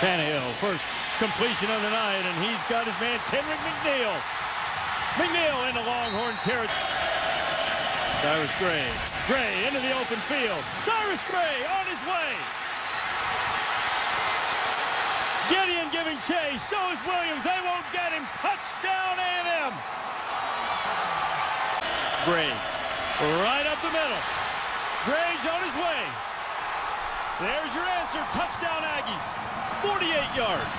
Tannehill, first completion of the night, and he's got his man Kendrick McNeil. McNeil into Longhorn territory. Cyrus Gray. Gray into the open field. Cyrus Gray on his way. Gideon giving chase. So is Williams. They won't get him. Touchdown A&M. Gray right up the middle. Gray's on his way. There's your answer. Touchdown Aggies. 48 yards.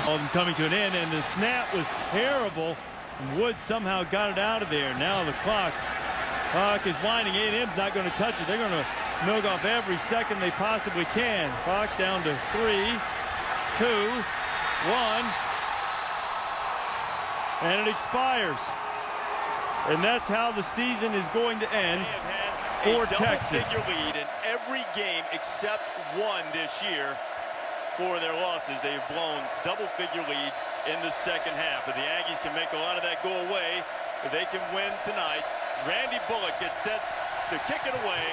All of them coming to an end, and the snap was terrible. Woods somehow got it out of there. Now the clock is winding. A&M's not going to touch it. They're going to milk off every second they possibly can. Clock down to 3, 2, 1. And it expires. And that's how the season is going to end for Texas. Double-figure lead in every game except one this year for their losses. They've blown double-figure leads in the second half. But the Aggies can make a lot of that go away if they can win tonight. Randy Bullock gets set to kick it away.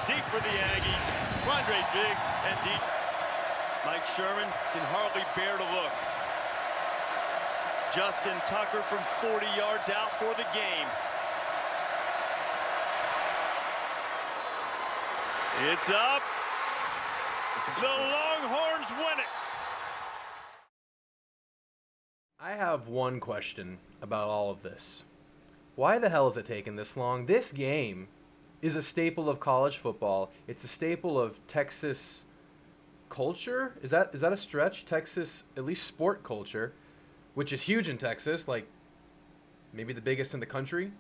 Deep for the Aggies. Rondre Diggs and deep. Mike Sherman can hardly bear to look. Justin Tucker from 40 yards out for the game. It's up. The Longhorns win it. I have one question about all of this. Why the hell is it taking this long? This game is a staple of college football. It's a staple of Texas culture. Is that a stretch? Texas, at least sport culture, which is huge in Texas, like maybe the biggest in the country.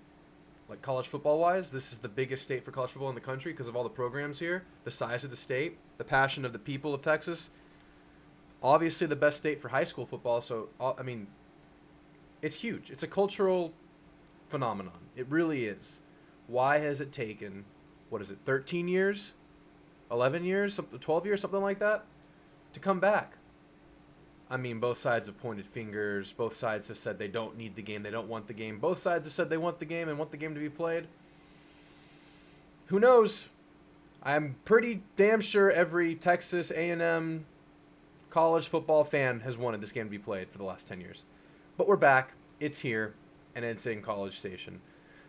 Like college football wise, this is the biggest state for college football in the country because of all the programs here, the size of the state, the passion of the people of Texas. Obviously the best state for high school football, so I mean, it's huge. It's a cultural phenomenon. It really is. Why has it taken, 13 years? 11 years? 12 years, something like that? To come back? I mean, both sides have pointed fingers. Both sides have said they don't need the game. They don't want the game. Both sides have said they want the game and want the game to be played. Who knows? I'm pretty damn sure every Texas A&M college football fan has wanted this game to be played for the last 10 years. But we're back. It's here. And it's in College Station.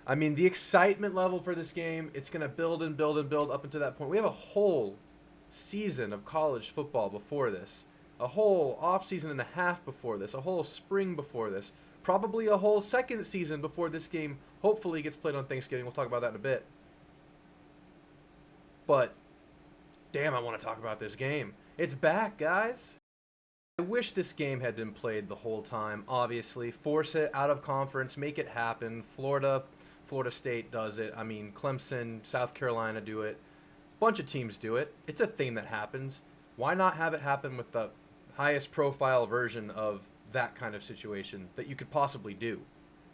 I mean, the excitement level for this game, it's going to build and build and build up until that point. We have a whole season of college football before this. A whole offseason and a half before this, a whole spring before this, probably a whole second season before this game hopefully gets played on Thanksgiving. We'll talk about that in a bit. But, damn, I want to talk about this game. It's back, guys. I wish this game had been played the whole time, obviously. Force it out of conference, make it happen. Florida State does it. I mean, Clemson, South Carolina do it. Bunch of teams do it. It's a thing that happens. Why not have it happen with the highest profile version of that kind of situation that you could possibly do?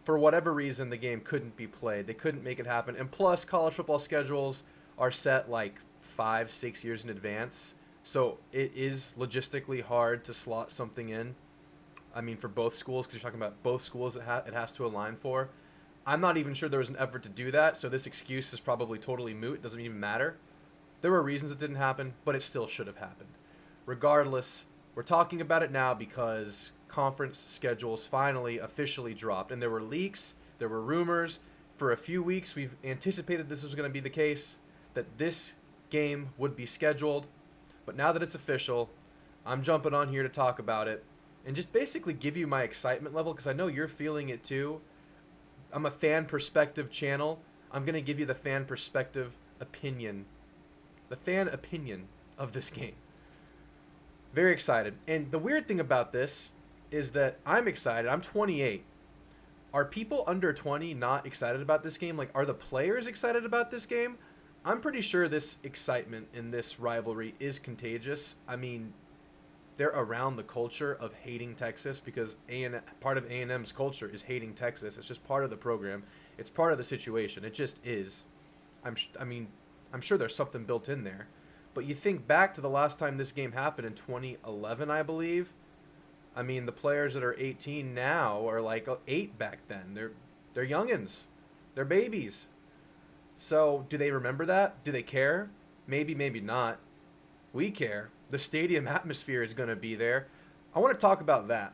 For whatever reason, the game couldn't be played. They couldn't make it happen. And plus, college football schedules are set like 5-6 years in advance. So it is logistically hard to slot something in. I mean, for both schools, because you're talking about both schools it has to align for. I'm not even sure there was an effort to do that, so this excuse is probably totally moot. It doesn't even matter. There were reasons it didn't happen, but it still should have happened. Regardless, we're talking about it now because conference schedules finally officially dropped. And there were leaks, there were rumors. For a few weeks, we've anticipated this was going to be the case, that this game would be scheduled. But now that it's official, I'm jumping on here to talk about it and just basically give you my excitement level because I know you're feeling it too. I'm a fan perspective channel. I'm going to give you the fan perspective opinion. The fan opinion of this game. Very excited. And the weird thing about this is that I'm excited. I'm 28. Are people under 20 not excited about this game? Like, are the players excited about this game? I'm pretty sure this excitement in this rivalry is contagious. I mean, they're around the culture of hating Texas because part of A&M's culture is hating Texas. It's just part of the program. It's part of the situation. It just is. I'm sure there's something built in there. But you think back to the last time this game happened in 2011, I believe. I mean, the players that are 18 now are like 8 back then. They're youngins. They're babies. So, do they remember that? Do they care? Maybe, maybe not. We care. The stadium atmosphere is going to be there. I want to talk about that.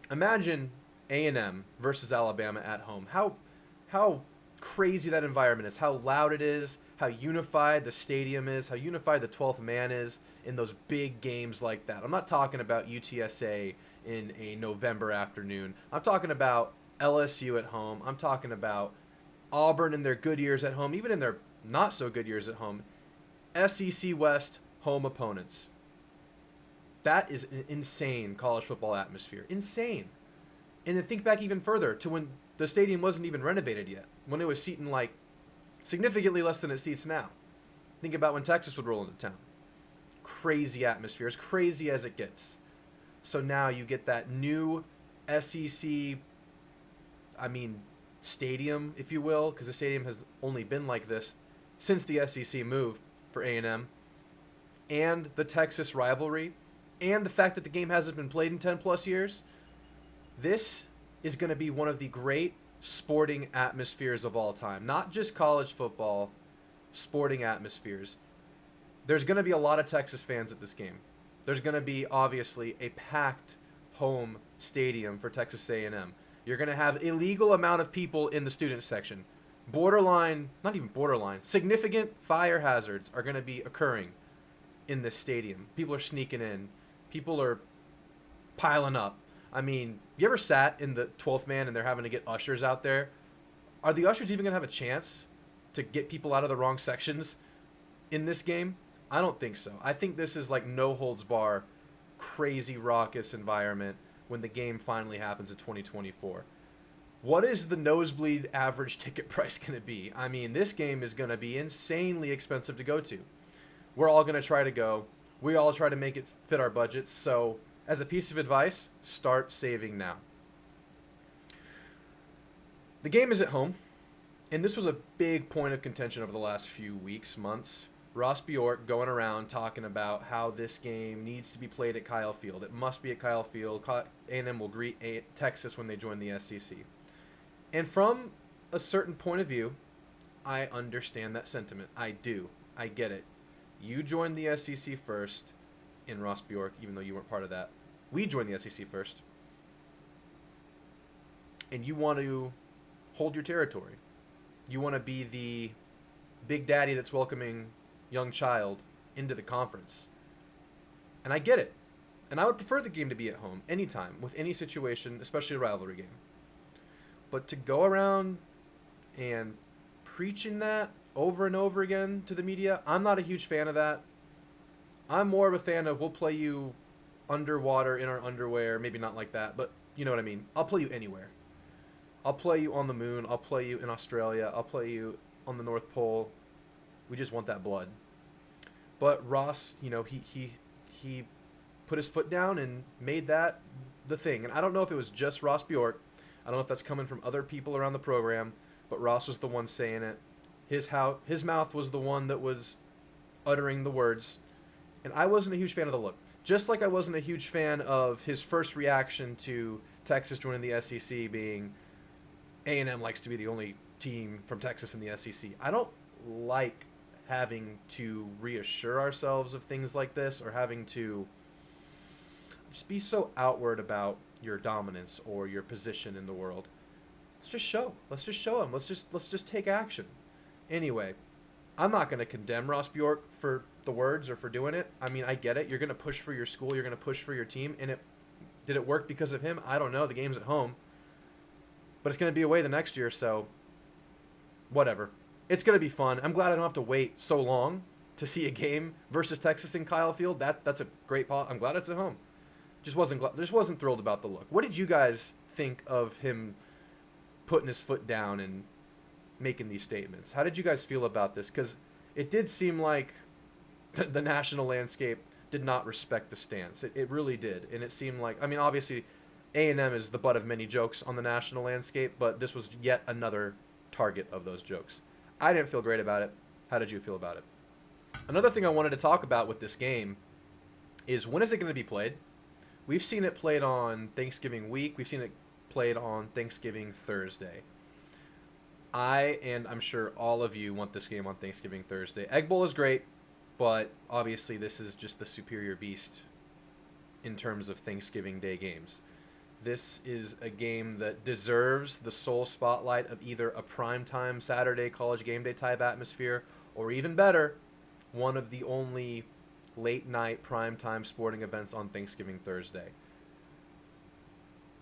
Imagine A&M versus Alabama at home. How crazy that environment is, how loud it is, how unified the stadium is, how unified the 12th man is in those big games like that. I'm not talking about UTSA in a November afternoon. I'm talking about LSU at home. I'm talking about Auburn in their good years at home, even in their not so good years at home. SEC West home opponents. That is an insane college football atmosphere. Insane. And then think back even further to when the stadium wasn't even renovated yet, when it was seating like significantly less than it seats now. Think about when Texas would roll into town. Crazy atmosphere, as crazy as it gets. So now you get that new SEC, stadium, if you will, because the stadium has only been like this since the SEC move for A&M, and the Texas rivalry, and the fact that the game hasn't been played in 10 plus years. This is going to be one of the great sporting atmospheres of all time. Not just college football, sporting atmospheres. There's going to be a lot of Texas fans at this game. There's going to be, obviously, a packed home stadium for Texas A&M. You're going to have a legal amount of people in the student section. Borderline, not even borderline, significant fire hazards are going to be occurring in this stadium. People are sneaking in. People are piling up. You ever sat in the 12th man and they're having to get ushers out there? Are the ushers even going to have a chance to get people out of the wrong sections in this game? I don't think so. I think this is like no holds bar, crazy raucous environment when the game finally happens in 2024. What is the nosebleed average ticket price going to be? This game is going to be insanely expensive to go to. We're all going to try to go. We all try to make it fit our budgets. So as a piece of advice, start saving now. The game is at home, and this was a big point of contention over the last few weeks, months. Ross Bjork going around talking about how this game needs to be played at Kyle Field. It must be at Kyle Field. A&M will greet Texas when they join the SEC. And from a certain point of view, I understand that sentiment. I do. I get it. You joined the SEC first in Ross Bjork, even though you weren't part of that. We joined the SEC first. And you want to hold your territory. You want to be the big daddy that's welcoming young child into the conference. And I get it. And I would prefer the game to be at home anytime, with any situation, especially a rivalry game. But to go around and preaching that over and over again to the media, I'm not a huge fan of that. I'm more of a fan of we'll play you underwater in our underwear, maybe not like that, but you know what I mean. I'll play you anywhere. I'll play you on the moon. I'll play you in Australia. I'll play you on the North Pole. We just want that blood. But Ross, he put his foot down and made that the thing. And I don't know if it was just Ross Bjork. I don't know if that's coming from other people around the program, but Ross was the one saying it. His mouth was the one that was uttering the words. And I wasn't a huge fan of the look. Just like I wasn't a huge fan of his first reaction to Texas joining the SEC being A&M likes to be the only team from Texas in the SEC. I don't like having to reassure ourselves of things like this, or having to just be so outward about your dominance or your position in the world. Let's just show them. Let's just take action. Anyway, I'm not going to condemn Ross Bjork for the words or for doing it. I get it. You're going to push for your school. You're going to push for your team. And did it work because of him? I don't know. The game's at home. But it's going to be away the next year, so whatever. It's going to be fun. I'm glad I don't have to wait so long to see a game versus Texas in Kyle Field. That's a great I'm glad it's at home. Just wasn't thrilled about the look. What did you guys think of him putting his foot down and making these statements? How did you guys feel about this? Because it did seem like the national landscape did not respect the stance. It really did. And it seemed like, obviously A&M is the butt of many jokes on the national landscape, but this was yet another target of those jokes. I didn't feel great about it. How did you feel about it? Another thing I wanted to talk about with this game is, when is it going to be played? We've seen it played on Thanksgiving week. We've seen it played on Thanksgiving Thursday. I'm sure all of you want this game on Thanksgiving Thursday. Egg Bowl is great. but obviously this is just the superior beast in terms of Thanksgiving Day games. This is a game that deserves the sole spotlight of either a primetime Saturday college game day type atmosphere, or even better, one of the only late night primetime sporting events on Thanksgiving Thursday.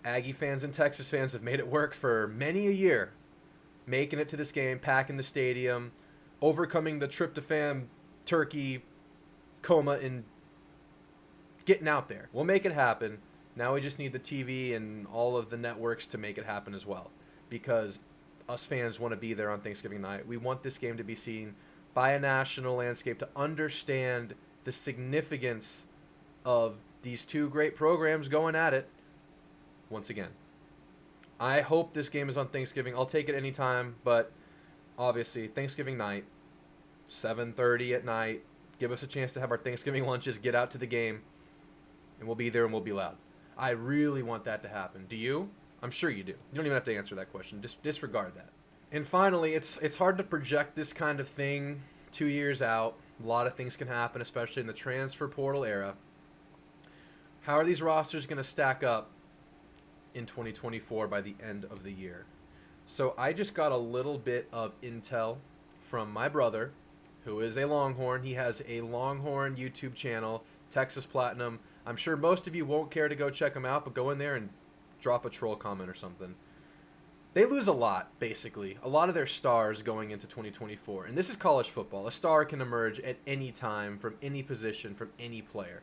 Aggie fans and Texas fans have made it work for many a year, making it to this game, packing the stadium, overcoming the tryptophan turkey coma, and getting out there. We'll make it happen. Now we just need the TV and all of the networks to make it happen as well, because us fans want to be there on Thanksgiving night. We want this game to be seen by a national landscape, to understand the significance of these two great programs going at it once again. I hope this game is on Thanksgiving. I'll take it anytime, but obviously Thanksgiving night, 7:30 at night, give us a chance to have our Thanksgiving lunches, get out to the game, and we'll be there and we'll be loud. I really want that to happen. Do you? I'm sure you do. You don't even have to answer that question. Just disregard that. And finally, it's hard to project this kind of thing 2 years out. A lot of things can happen, especially in the transfer portal era. How are these rosters going to stack up in 2024 by the end of the year? So I just got a little bit of intel from my brother, who is a Longhorn. He has a Longhorn YouTube channel, Texas Platinum. I'm sure most of you won't care to go check them out, but go in there and drop a troll comment or something. They lose a lot, basically. A lot of their stars going into 2024. And this is college football. A star can emerge at any time, from any position, from any player.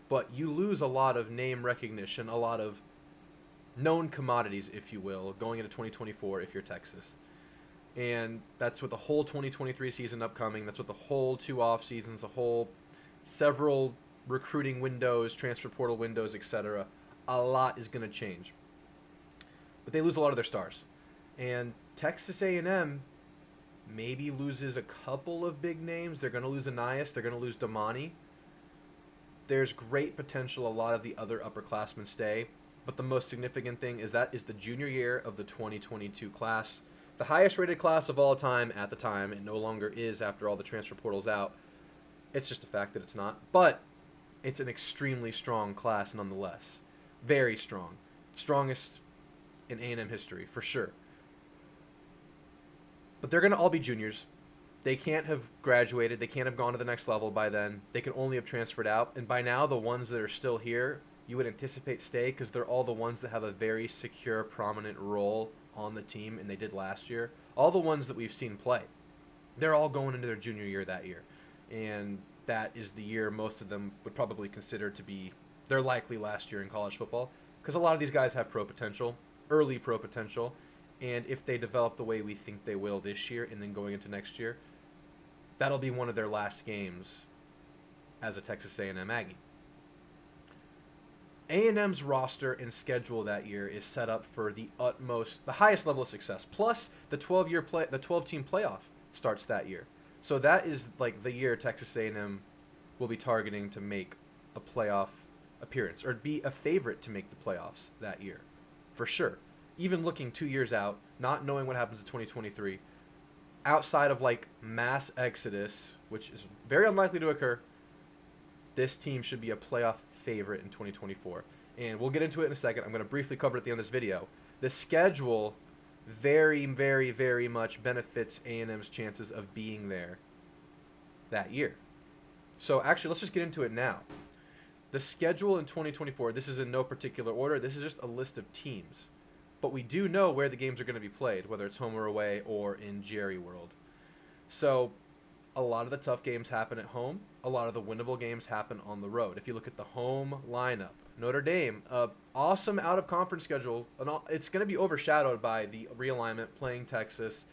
But you lose a lot of name recognition, a lot of known commodities, if you will, going into 2024 if you're Texas. And that's with the whole 2023 season upcoming. That's with the whole 2 off seasons, a whole several recruiting windows, transfer portal windows, etc. A lot is going to change. But they lose a lot of their stars. And Texas A&M maybe loses a couple of big names. They're going to lose Anias. They're going to lose Damani. There's great potential a lot of the other upperclassmen stay. But the most significant thing is that is the junior year of the 2022 class. The highest rated class of all time at the time. It no longer is after all the transfer portal's out. It's just a fact that it's not. But it's an extremely strong class nonetheless. Very strong. Strongest in A&M history, for sure. But they're going to all be juniors. They can't have graduated. They can't have gone to the next level by then. They can only have transferred out. And by now, the ones that are still here, you would anticipate stay, because they're all the ones that have a very secure, prominent role on the team, and they did last year. All the ones that we've seen play, they're all going into their junior year that year. And that is the year most of them would probably consider to be their likely last year in college football, because a lot of these guys have pro potential, early pro potential, and if they develop the way we think they will this year and then going into next year, that'll be one of their last games as a Texas A&M Aggie. A&M's roster and schedule that year is set up for the highest level of success. Plus, the 12-team playoff starts that year. So that is like the year Texas A&M will be targeting to make a playoff appearance, or be a favorite to make the playoffs that year, for sure. Even looking 2 years out, not knowing what happens in 2023, outside of like mass exodus, which is very unlikely to occur, this team should be a playoff favorite in 2024. And we'll get into it in a second. I'm going to briefly cover it at the end of this video. The schedule very, very, very much benefits A&M's chances of being there that year. So actually, let's just get into it now. The schedule in 2024, this is in no particular order. This is just a list of teams. But we do know where the games are going to be played, whether it's home or away or in Jerry World. So a lot of the tough games happen at home. A lot of the winnable games happen on the road. If you look at the home lineup, Notre Dame, awesome out-of-conference schedule. It's going to be overshadowed by the realignment, playing Texas,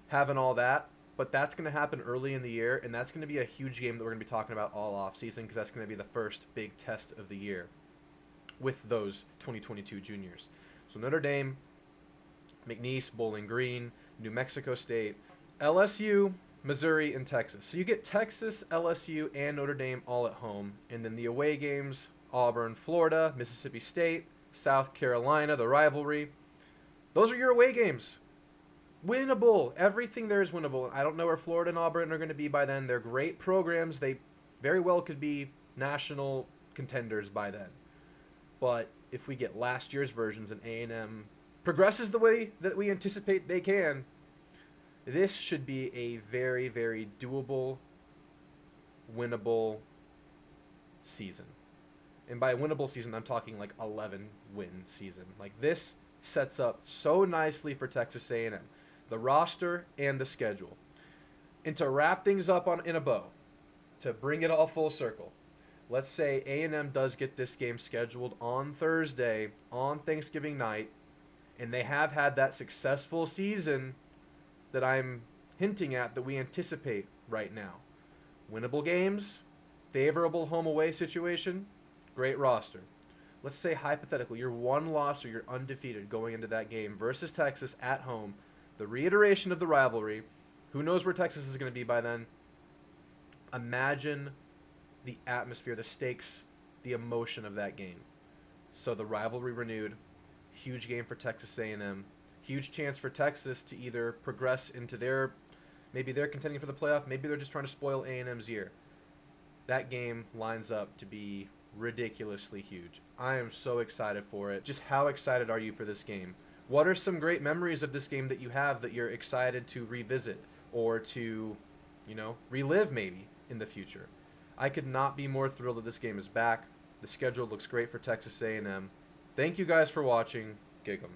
having all that. But that's going to happen early in the year, and that's going to be a huge game that we're going to be talking about all offseason, because that's going to be the first big test of the year with those 2022 juniors. So Notre Dame, McNeese, Bowling Green, New Mexico State, LSU, Missouri, and Texas. So you get Texas, LSU, and Notre Dame all at home. And then the away games, Auburn, Florida, Mississippi State, South Carolina, the rivalry. Those are your away games. Winnable. Everything there is winnable. I don't know where Florida and Auburn are going to be by then. They're great programs. They very well could be national contenders by then. But if we get last year's versions and A&M progresses the way that we anticipate they can, this should be a very, very doable, winnable season. And by winnable season, I'm talking like 11-win season. Like, this sets up so nicely for Texas A&M. The roster and the schedule. And to wrap things up in a bow, to bring it all full circle, let's say A&M does get this game scheduled on Thursday, on Thanksgiving night, and they have had that successful season that I'm hinting at that we anticipate right now. Winnable games, favorable home-away situation, great roster. Let's say hypothetically you're one loss or you're undefeated going into that game versus Texas at home. The reiteration of the rivalry. Who knows where Texas is going to be by then? Imagine the atmosphere, the stakes, the emotion of that game. So the rivalry renewed. Huge game for Texas A&M. Huge chance for Texas to either progress into maybe they're contending for the playoff, maybe they're just trying to spoil A&M's year. That game lines up to be ridiculously huge. I am so excited for it. Just how excited are you for this game? What are some great memories of this game that you have that you're excited to revisit or to, relive maybe in the future? I could not be more thrilled that this game is back. The schedule looks great for Texas A&M. Thank you guys for watching. Gig 'em.